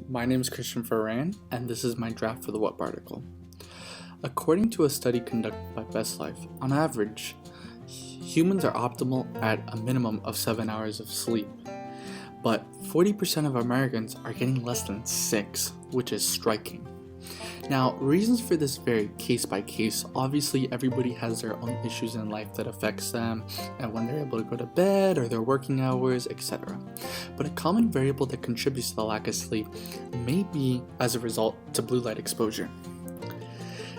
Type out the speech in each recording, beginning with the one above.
my name is Christian Ferran, and this is my draft for the What article. According to a study conducted by Best Life, on average, humans are optimal at a minimum of 7 hours of sleep, but 40% of Americans are getting less than 6, which is striking. Now, reasons for this vary case by case. Obviously, everybody has their own issues in life that affects them and when they're able to go to bed or their working hours, etc. But a common variable that contributes to the lack of sleep may be as a result to blue light exposure.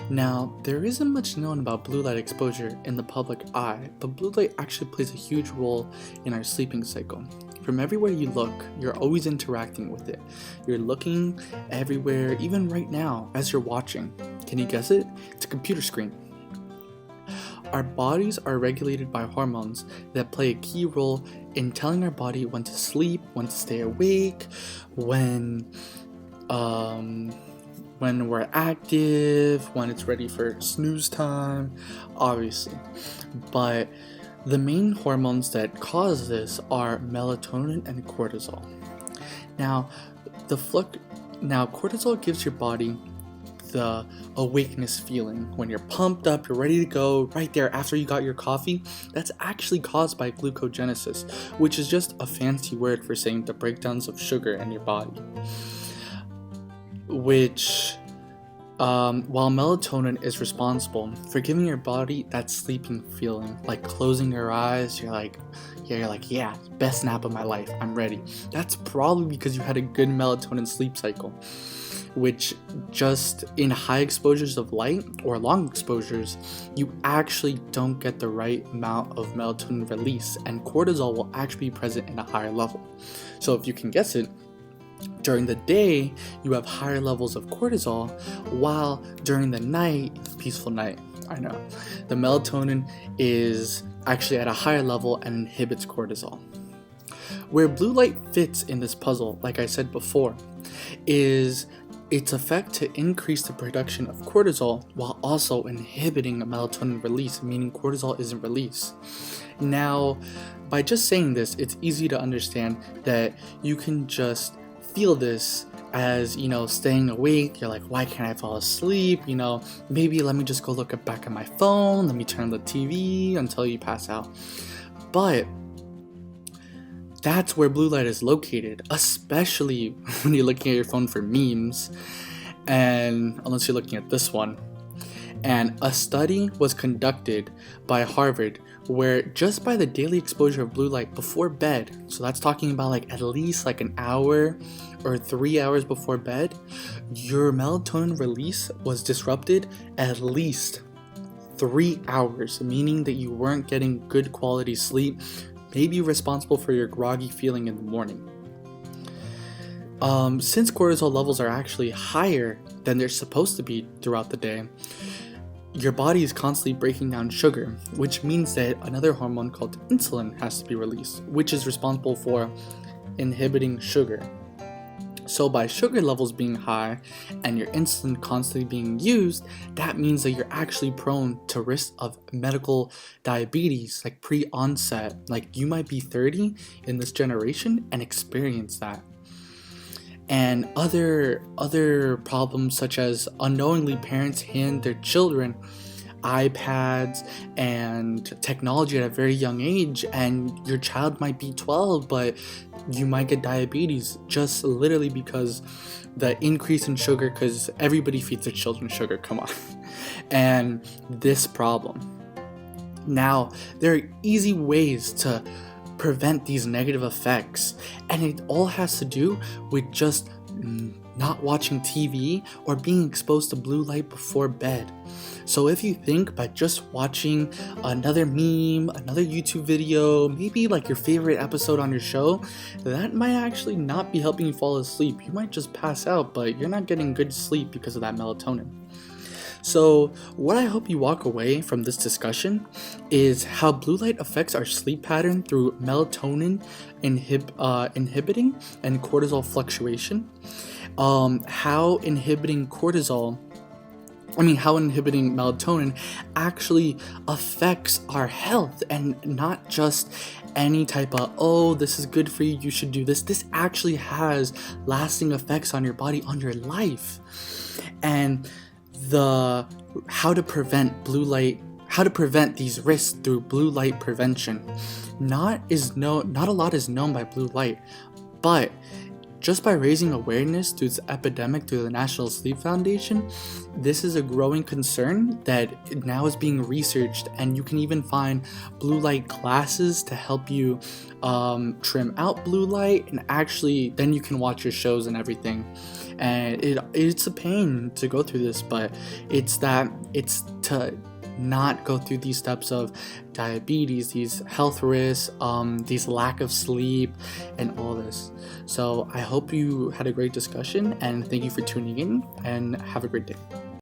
Now, there isn't much known about blue light exposure in the public eye, but blue light actually plays a huge role in our sleeping cycle. From everywhere you look, you're always interacting with it. You're looking everywhere, even right now, as you're watching. Can you guess it? It's a computer screen. Our bodies are regulated by hormones that play a key role in telling our body when to sleep, when to stay awake, when we're active, when it's ready for snooze time, obviously. But the main hormones that cause this are melatonin and cortisol. Now, cortisol gives your body the awakeness feeling. When you're pumped up, you're ready to go right there after you got your coffee. That's actually caused by glucogenesis, which is just a fancy word for saying the breakdowns of sugar in your body. While melatonin is responsible for giving your body that sleeping feeling, like closing your eyes, you're like, yeah, best nap of my life, I'm ready. That's probably because you had a good melatonin sleep cycle, which just in high exposures of light or long exposures, you actually don't get the right amount of melatonin release, and cortisol will actually be present in a higher level. So if you can guess it, during the day, you have higher levels of cortisol, while during the night, peaceful night, I know, the melatonin is actually at a higher level and inhibits cortisol. Where blue light fits in this puzzle, like I said before, is its effect to increase the production of cortisol while also inhibiting melatonin release, meaning cortisol isn't released. Now, by just saying this, it's easy to understand that you can just feel this as, staying awake. You're like, why can't I fall asleep? Maybe let me just go look back at my phone, let me turn the TV until you pass out. But that's where blue light is located, especially when you're looking at your phone for memes, and unless you're looking at this one. And a study was conducted by Harvard where just by the daily exposure of blue light before bed, so that's talking about at least an hour or 3 hours before bed, your melatonin release was disrupted at least 3 hours, meaning that you weren't getting good quality sleep, maybe responsible for your groggy feeling in the morning. Since cortisol levels are actually higher than they're supposed to be throughout the day, your body is constantly breaking down sugar, which means that another hormone called insulin has to be released, which is responsible for inhibiting sugar. So by sugar levels being high and your insulin constantly being used, that means that you're actually prone to risk of medical diabetes, like pre-onset. Like you might be 30 in this generation and experience that. And other problems such as unknowingly parents hand their children iPads and technology at a very young age, and your child might be 12 but you might get diabetes just literally because the increase in sugar, because everybody feeds their children sugar, come on. And this problem. Now, there are easy ways to prevent these negative effects, and it all has to do with just not watching TV or being exposed to blue light before bed. So if you think by just watching another meme, another YouTube video, maybe your favorite episode on your show, that might actually not be helping you fall asleep. You might just pass out, but you're not getting good sleep because of that melatonin. So what I hope you walk away from this discussion is how blue light affects our sleep pattern through melatonin inhibiting and cortisol fluctuation, how inhibiting cortisol how inhibiting melatonin actually affects our health, and not just any type of, oh, this is good for you, you should do this. This actually has lasting effects on your body, on your life. And how to prevent these risks through blue light prevention. Not a lot is known by blue light, but just by raising awareness through this epidemic through the National Sleep Foundation, this is a growing concern that now is being researched, and you can even find blue light glasses to help you trim out blue light, and actually then you can watch your shows and everything. And it's a pain to go through this, but it's to not go through these steps of diabetes, these health risks, these lack of sleep, and all this. So I hope you had a great discussion, and thank you for tuning in, and have a great day.